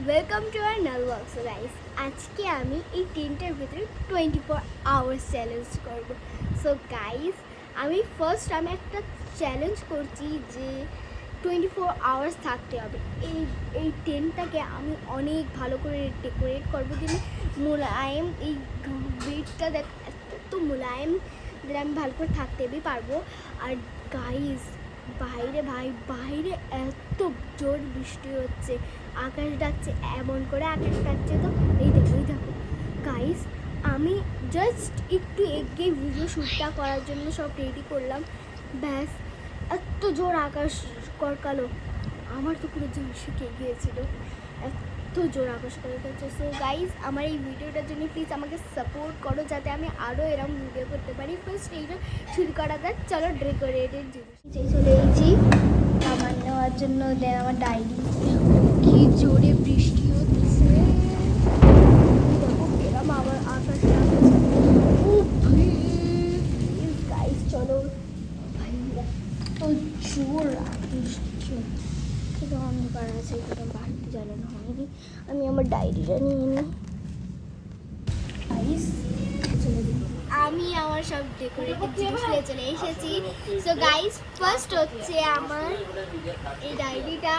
Welcome to আর নাল ওয়াক। সো গাইস, আজকে আমি এই টেন্টের ভিতরে 24 আওয়ার্স চ্যালেঞ্জ করব। সো গাইস, আমি একটা চ্যালেঞ্জ করছি যে 24 আওয়ার্স থাকতে হবে। এই টেন্টটাকে আমি অনেক ভালো করে ডেকোরেট করবো, যেন মোলায়েম এই বেডটা দেখ এত মোলায়েম, যেন আমি ভালো করে থাকতে পারবো। আর গাইস, বাইরে এত জোর বৃষ্টি হচ্ছে, আকাশ ডাকছে, এমন করে আকাশ ডাকছে। তো এই দেখো গাইস, আমি জাস্ট একটু এগিয়ে ভিডিও শ্যুটটা করার জন্য সব রেডি করলাম, ব্যাস এত জোর আকাশ করকালো, আমার তো পুরো জল শুকিয়ে গিয়েছিল, এত জোর আকাশ করকাচ্ছে। সো গাইস, আমার এই ভিডিওটার জন্য প্লিজ আমাকে সাপোর্ট করো, যাতে আমি আরও এরকম ভিডিও করতে পারি। ফার্স্ট এইটা শুরু করা যাক, চলো। ডেকোরেটেড জিনিস চলে এসেছি সামান নেওয়ার জন্য। দেন আমার ডায়েরি, কি জোরে বৃষ্টি হচ্ছে, দেখো এরকম আবার আকাশ গাইস। চলো ভাই, এত জোর বৃষ্টি, কিন্তু অন্ধকার আছে, কিন্তু বাড়িতে জ্বালানো হয়নি। আমি আমার ডায়েরিটা নিয়ে নিই গাইস। আমি আমার সব ডেকোরেটেড জিনিস নিয়ে চলে এসেছি। সো গাইস, ফার্স্ট হচ্ছে আমার এই ডায়েরিটা,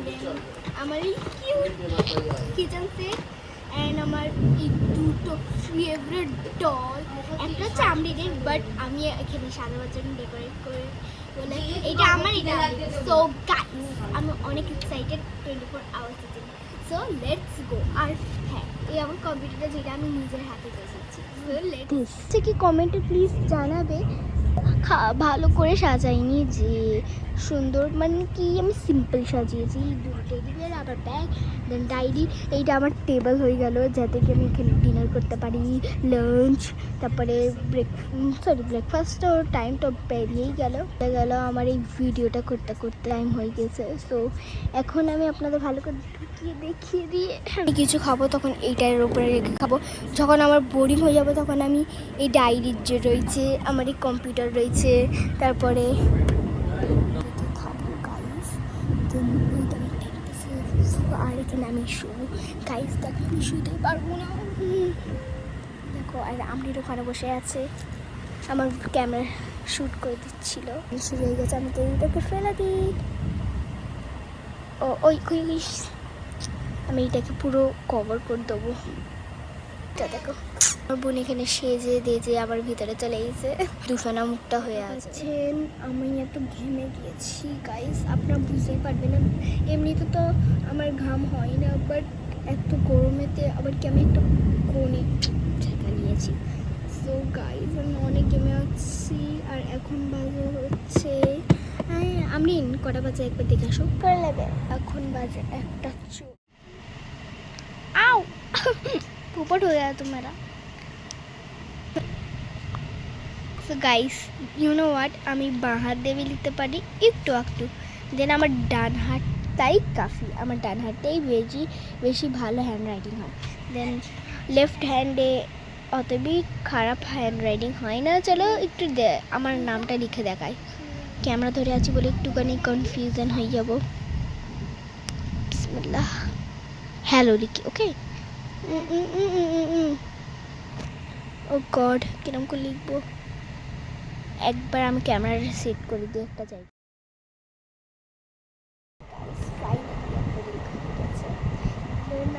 দেন আমার এই কিউট কিচেন সেট, অ্যান্ড আমার এই দুটো ফেভারিট ডল। একটা হচ্ছে আমরিনের, বাট আমি এখানে সাজাবার জন্য ডেকোরেট করে বলে এটা আমার, এটা। সো গাইস, আমি অনেক এক্সাইটেড 24 আওয়ার্সের জন্য। So let's go. আর হ্যাঁ, এই আমার কম্পিউটারটা, যেটা আমি নিজের হাতে বসেছি। সো লেটস থেকে কমেন্টে প্লিজ জানাবে ভালো করে সাজাইনি যে সুন্দর, মানে কি আমি সিম্পল সাজিয়েছি। দুটো টেডি বিয়ার, আবার ব্যাগ, দেন ডায়েরি। এইটা আমার টেবিল হয়ে গেল, যাতে কি আমি এখানে ডিনার করতে পারি, লাঞ্চ, তারপরে ব্রেকফাস্টও টাইম তো পেরিয়েই গেল। আমার এই ভিডিওটা করতে করতে টাইম হয়ে গেছে। সো এখন আমি আপনাদের ভালো করে দেখিয়ে দিয়ে কিছু খাবো, তখন এইটার উপরে রেখে খাবো। যখন আমার বোরিং হয়ে যাবে, তখন আমি এই ডায়েরির যে রয়েছে, আমার এই কম্পিউটার রয়েছে, তারপরে খাবো গাইস। আর এখানে আমি শুবো গাইস। দেখো আমি শুতেই পারবো না, দেখো। আর আমরির ওখানে বসে আছে, আমার ক্যামেরা শ্যুট করে দিচ্ছিল। শুরু হয়ে গেছে, আমি তো এইটাকে ফেলে দিই। ওই আমি এটাকে পুরো কভার করে দেবো। দেখো আমার বোন এখানে সেজে দেজে আবার ভিতরে চলে গেছে, দুফানা মুখটা হয়ে আছে। আমি এত ঘেমে গিয়েছি গাইস, আপনারা বুঝতেই পারবেন না। এমনিতে তো আমার ঘাম হয় না, বাট এত গরমেতে আবার কি আমি একটা কোণে ছেঁকা নিয়েছি। সো গাইস, আমি অনেক ঘেমে আছি। আর এখন বাজে হচ্ছে, আমি কটা বাজে একবার দেখে আসো করে নেবে। এখন বাজে 1:04। आओ पोपट हो गया तुम्हारा। So guys, you know what, আমি বাঁ হাত দিয়ে লিখতে পারি একটু, দেন আমার ডান হাতটাই কাফি। আমার ডান হাতটাই বেশি ভালো হ্যান্ড রাইটিং হয়, দেন লেফট হ্যান্ডে অতবি খারাপ হ্যান্ড রাইটিং হয় না। চলো একটু আমার নামটা লিখে দেখাই। ক্যামেরা ধরে আছি বলে একটুখানি কনফিউশন হয়ে যাব। বিসমিল্লাহ, হ্যালো লিখি, ওকে। ও গড, কিরকম করে লিখবো? একবার আমি ক্যামেরাটা সেট করে দিই একটা জায়গা।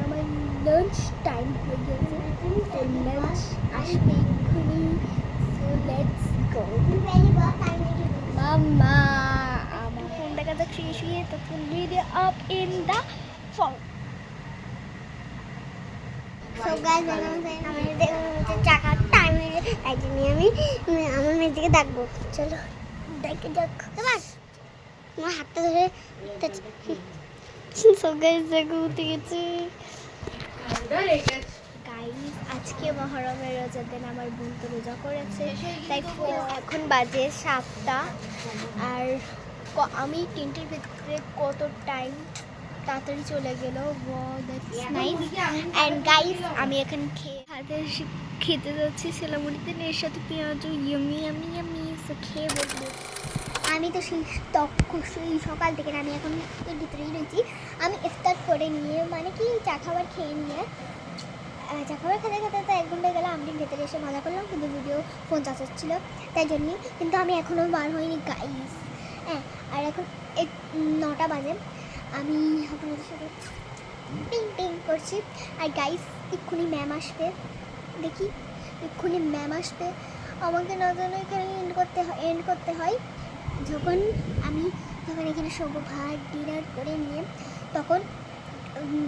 আমার লাঞ্চ টাইম হয়ে গেছে, লাঞ্চ আসবে এক্ষুনি। So let's go. মাম্মা, আমার ফোন দেখা যাচ্ছে শুয়ে, তখন video up in the phone. সব গাইজ, আমাদের চাকার টাইম হয়ে গেছে, তাই জন্য আমি আমার মেয়েদিকে ডাকবো। চলো ডাকে ডাক, এবার আমার হাতটা ধরে। সব গাইজ দেখো উঠে গেছে। গাইজ, আজকে মহরমের রোজার দিন আমার বোন তো রোজা করেছে, তাই এখন বাজে 7টা। আর আমি টেন্টের ভিতরে কত টাইম তাড়াতাড়ি চলে গেল। অ্যান্ড গাইস, আমি এখন খেতে যাচ্ছি সেলামুড়িতে, এর সাথে পেঁয়াজও ইয়ামি। সো খেয়ে বলবো। আমি তো সেই সকাল থেকে আমি এখন এর ভিতরেই রয়েছি। আমি স্টার্ট করে নিয়ে মানে কি চা খাবার খেয়ে নিয়ে চা খাবার খেতে খেতে তো 1 ঘন্টা গেলে আমি ভেতরে এসে মজা করলাম, কিন্তু ভিডিও ফোন চাচ্ছিল তাই জন্যই। কিন্তু আমি এখনও বার হইনি গাইস। হ্যাঁ, আর এখন 9টা বাজে। আমি আপনাদের সাথে টিং করছি। আর গাইস এক্ষুনি ম্যাম আসবে, দেখি এক্ষুনি ম্যাম আসবে। আমাকে না জানো এখানে এন্ড করতে হয়। যখন এখানে শোবো ভাত ডিনার করে নিয়ে, তখন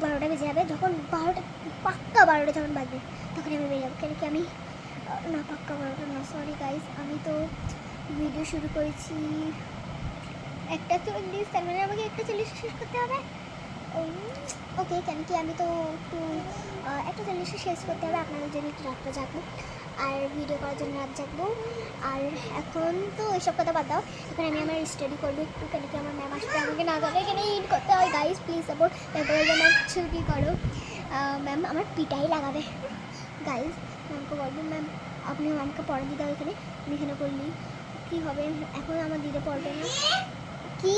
12টা বেজে যাবে। যখন 12টা পাক্কা 12টা যখন বাজবে তখন আমি বেরিয়ে যাবো। কেন কি আমি না পাক্কা 12টা না, সরি গাইস, আমি তো ভিডিও শুরু করেছি 1:40, তার মানে আমাকে 1:40 শেষ করতে হবে। ওকে, কেন কি আমি তো একটু 1:40 শেষ করতে হবে, আপনাদের জন্য একটু রাতটা জাগবো আর ভিডিও করার জন্য রাত জাগবো। আর এখন তো এইসব কথা বাদ দাও, এখন আমি আমার স্টাডি করবো একটু, কেন কি আমার ম্যাম আসবে, আমাকে না জানে এখানে ইন করতে হয়। গাইস প্লিজ সাপোর্ট, তারপরে ম্যাম ছুটি করো, ম্যাম আমার পিটাই লাগাবে। গাইস ম্যামকে বলবো, ম্যাম আপনি ম্যামকে পড়া দিতে এখানে, আমি এখানে করলি কী হবে, এখন আমার দিতে পড়বে না কি?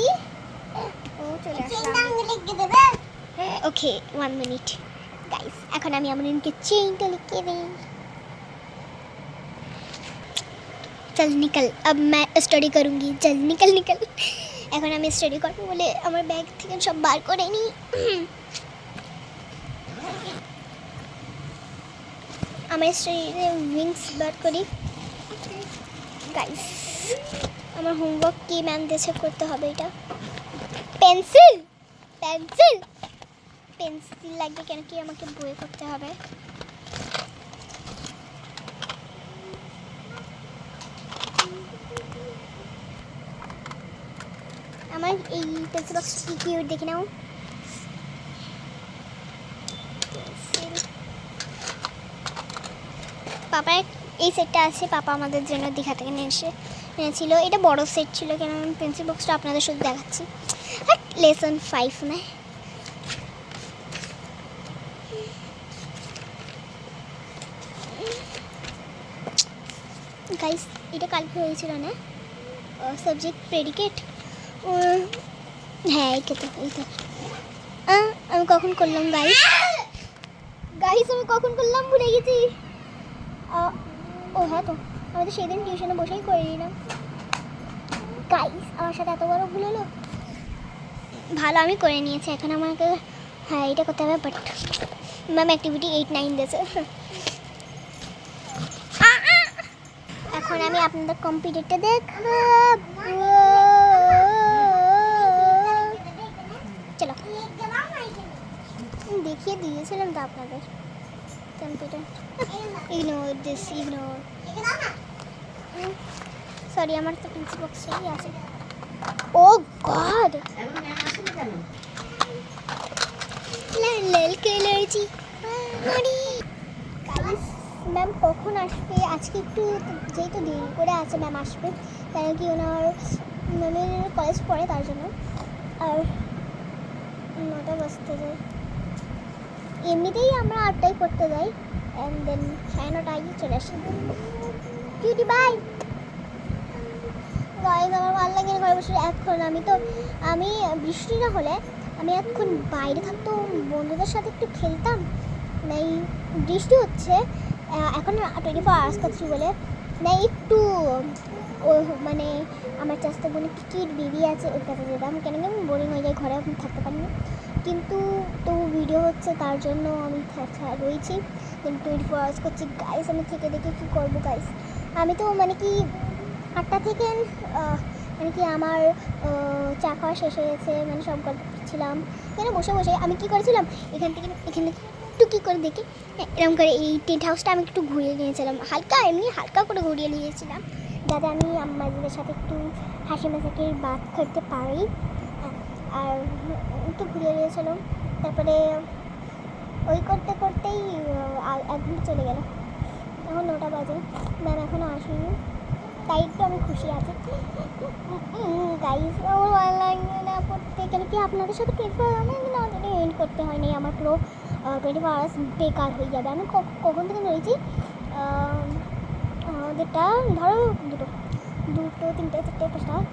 ও চলে আসলাম। ओके 1 मिनट गाइस, এখন আমি আমার इनके চেইনটা লিখে দেই। चल निकल, अब मैं स्टडी करूँगी, चल निकल निकल। এখন আমি স্টাডি করব বলে আমার ব্যাগ থেকে সব বার করে নি। আমার স্টাডিতে উইংস বার করি। গাইস আমার হোমওয়ার্ক কি ম্যাম দিয়েছে করতে হবে, এটা পেন্সিল পেন্সিল পেন্সিল লাগবে, কেন কি আমাকে বই করতে হবে। আমার এই পেন্সিল বক্স কি কিউট দেখে নাও। পাপার এই সেটটা আছে, পাপা আমাদের জন্য দীঘা থেকে এনেছিল। এটা বড় সেট ছিল, কেন আমি পেন্সিল বক্সটা আপনাদের শুধু দেখাচ্ছি। আর লেসন 5 না, গাইস এটা কালকে হয়েছিল না, সাবজেক্ট প্রেডিকেট। হ্যাঁ এইটা আমি কখন করলাম গাইস আমি কখন করলাম ভুলে গেছি। ও হ্যাঁ, তো আমি তো সেদিন টিউশনে বসেই করে নিলাম। গাইস আমার সাথে এত বড় ভুল হলো। ভালো আমি করে নিয়েছি, এখন আমাকে হ্যাঁ এটা করতে হবে, বাট ম্যাম অ্যাক্টিভিটি 8, 9 দিয়েছে। এখন আমি আপনাদের কম্পিউটারটা দেখাবো, চলো দেখিয়ে দিয়েছিলাম তো আপনাদের computer. Ignore this, ignore, sorry আমার তো পেন্সিল বক্স সেই আছে। ও গড, লাল কালারজি গাইস। ম্যাম কখন আসবে আজকে, একটু যেহেতু দেরি করে আছে ম্যাম আসবে, কারণ কি ওনার ম্যামের কলেজ পড়ে তার জন্য। আর 9টা বাজতে যায়, এমনিতেই আমরা 8টায় পড়তে যাই, অ্যান্ড দেন 9:30 চলে আসি। কিউটি বাই গাইস, আমার ভালো লাগে ঘরে বসে। এখন আমি বৃষ্টি না হলে আমি এখন বাইরে থাকতো, বন্ধুদের সাথে একটু খেলতাম। নাই বৃষ্টি হচ্ছে এখন 24 আওয়ার্স করছি বলে না, একটু ও মানে আমার চাষতে বোনের কিট বেবি আছে, ওর কাছে যেতাম, কেন কি আমি বোরিং হয়ে যাই, ঘরে এখন থাকতে পারি না। কিন্তু তো ভিডিও হচ্ছে তার জন্য আমি রয়েছি, 24 আওয়ার্স করছি। গাইস আমি থেকে দেখে কী করবো গাইস, আমি তো মানে কি 8টা থেকে মানে কি আমার চা খাওয়া শেষ হয়ে গেছে, মানে সব গল্প করছিলাম এখানে বসে বসে। আমি কী করেছিলাম, এখানে একটু কী করে দেখি এরকম করে এই টেন্ট হাউসটা আমি একটু ঘুরিয়ে নিয়েছিলাম, হালকা করে ঘুরিয়ে নিয়েছিলাম, যাতে আমি আমাদের সাথে একটু হাসি মজাকের বাদ করতে পারি। আর একটু ঘুরিয়ে নিয়েছিলাম, তারপরে ওই করতে করতেই 1 ঘন্টা চলে গেল। এখন 9টা বাজে, ম্যাম এখনও আসেনি, তাই একটু আমি খুশি আছি। গাইস আমার ভালো লাগবে না পড়তে, কেন কি আপনাদের সাথে 24 আওয়ার্স এন্ড করতে হয়নি, আমার পুরো 24 আওয়ার্স বেকার হয়ে যাবে। আমি কখন থেকে রয়েছি, ওদেরটা ধরো 2, 3, 4, 5,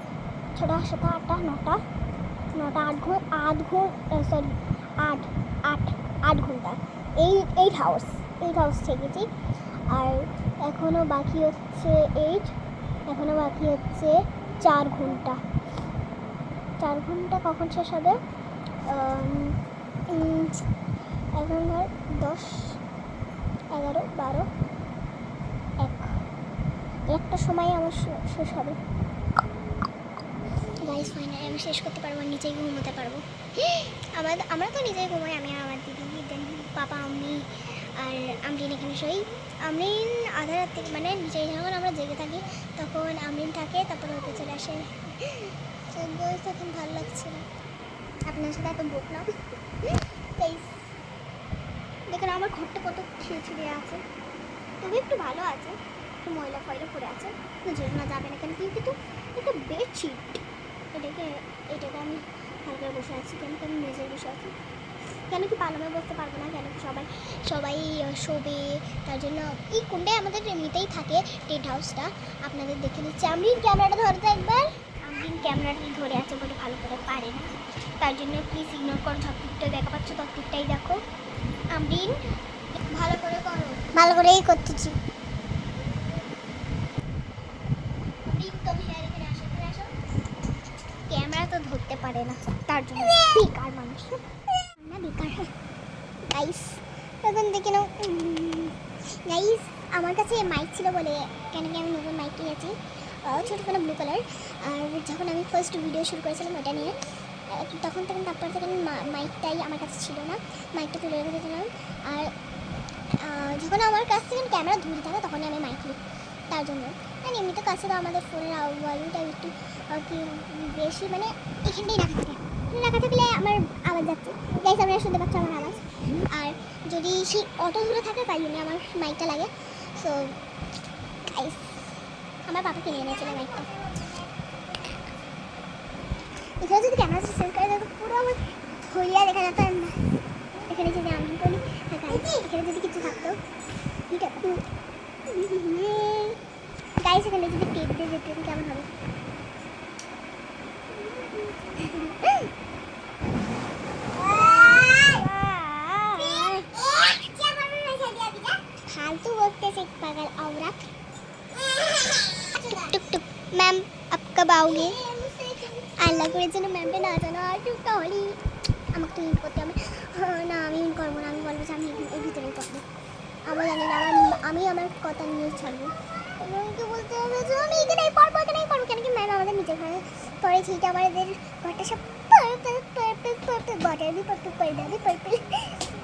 ছটা সাতটা আটটা নটা নটা আট ঘন্টা 8 hours থেকেছি। আর এখনও বাকি হচ্ছে 4 ঘন্টা। 4 ঘন্টা কখন শেষ হবে? এখন ধর 10, 11, 12, 1 সময় আমার শেষ হবে। গাইস ফাইনালি আমি শেষ করতে পারবো, নিচেই ঘুমোতে পারবো। আমরা তো নিজেই ঘুমাই, আমি আর আমার দিদি, দেন পাপা, আমি আর আমরিন এখানে শোই। আমরিন আধা রাত থেকে মানে নিচে যখন আমরা জেগে থাকি তখন আমরিন থাকে, তারপরে ওকে চলে আসে। তখন ভালো লাগছে না আপনার সাথে এত বকলাম। দেখুন আমার ঘরটা কত ছিঁড়ে আছে, তবে একটু ভালো আছে, একটু ময়লা ফয়লা পড়ে আছে, ঝেড়ে যাবে না কেন, কিন্তু একটা বেডশিট এটাকে আমি হালকা বসে আছি। কেন কি আমি মেঝে বসে আছি? কেন কি পালমে বসতে পারবো না? কেন কি সবাই শোবে, তার জন্য এই কোনটায় আমাদের এমনিতেই থাকে টেন্ট হাউসটা। আপনাদের দেখে নিচ্ছি। আমরিন ক্যামেরাটা ধরো তো একবার। আমরিন ক্যামেরাটা ধরে আছে বলে ভালো করে পারে না, তার জন্য প্লিজ ইগনোর করো। যতটুকটা দেখা পাচ্ছ ততটুকটাই দেখো। আমরিন ভালো করে করো। ভালো করেই করতেছি। ক্যামেরা তো ধরতে পারে না, তার জন্য বেকার মানুষ না, বেকার। গাইস তখন দেখে নাও। গাইস আমার কাছে মাইক ছিল বলে কেন কি আমি নতুন মাইক কিনেছি, ছোটোখাটো ব্লু কালার। আর যখন আমি ফার্স্ট ভিডিও শুরু করেছিলাম ওটা নিয়ে, তারপর থেকে মাইকটাই আমার কাছে ছিল না, মাইকটা তুলে রেখেছিলাম। আর যখন আমার কাছ থেকে ক্যামেরা দূরে থাকে তখনই আমি মাইক নিই, তার জন্য। আর এমনিতে কাছে তো আমাদের ফোনের ভলিউমটা একটু কি বেশি, মানে এখানটাই রাখা থাকলে আমার আওয়াজ যাচ্ছে। গাইস আপনারা শুনতে পাচ্ছ আমার আওয়াজ। আর যদি সেই অটো দূরে থাকে তাই জন্য আমার মাইকটা লাগে। সো গাইস আমার পাপা কিনে এনেছিল মাইকটা। এখানে যদি ক্যামেরা সেট করে দেখো পুরো আমার হইয়া দেখা যেত না। এখানে যদি আমি বলি এখানে যদি কিছু থাকতো গাইস, এখানে যদি টেপ দিয়ে যেতে কেমন হবে? फालतू बोलते पागल औरत। टुक टुक मैम अब कब आओगे? আল্লাহ করে যেন ম্যামটা না জানো আর তাহলে আমাকে তো ইন করতে হবে। না আমি ইন করবো না, আমি বলবো যে আমি এর ভিতরেই করবো। আমার জানি না, আমি আমার কথা নিয়ে ছাড়বো। কি বলতে হবে যে আমি এখানেই পড়বো কেন কি ম্যাম আমাদের নিজের ঘরে পড়েছি, এটা আমাদের ঘরটা সব বটার পার্পল করে দেবে পার্পল।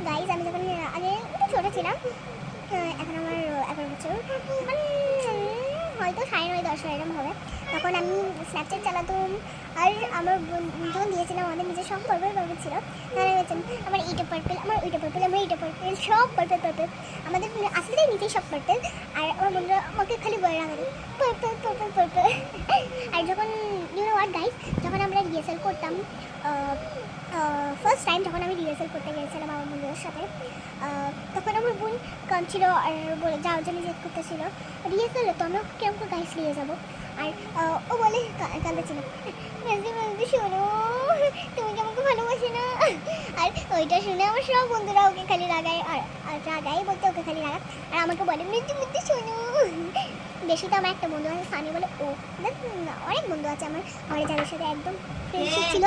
গাইজ আমি যখন আগে একটু ছোটো ছিলাম, এখন আমার 11 বছর, মানে হয়তো 9.5-10 এরকম হবে, তখন আমি স্ন্যাপচ্যাট চালাতাম। আর আমার যখন দিয়েছিলাম আমাদের নিজের সব পার্পল ছিল, তারা বলছেন আমার এইটা পার্পল, আমার ওইটা পার্পল, আমার এইটা পার্পল, সব পার্পল। আমাদের আসলে নিজেই সব পার্পল। আর আমার বন্ধুরা আমাকে খালি বলে রাখে পার্পল। আর যখন গাইজ যখন আমরা রিহার্সাল করতাম, ফার্স্ট টাইম যখন আমি রিহার্সাল করতে গিয়েছিলাম আমার বন্ধুদের সাথে, তখন আমার বোন কাঁদছিল আর যাওয়ার জন্য জেদ করতেছিল। রিহার্সালে তো আমরা কেমন করে গাইস নিয়ে যাবো, আর ও বলে কাঁদেছিল শোনো তুমি কি আমাকে ভালোবাসি না? আর ওইটা শুনে আমার সব বন্ধুরা ওকে খালি রাগায়, আর রাগাই বলতে ওকে খালি রাগায়, আর আমাকে বলে মৃত্যু শোনো। বেশি তো আমার একটা বন্ধু আছে সানি বলে, ও অনেক বন্ধু আছে আমার ঘরে যাদের সাথে একদম ফ্রেন্ডশিপ ছিল।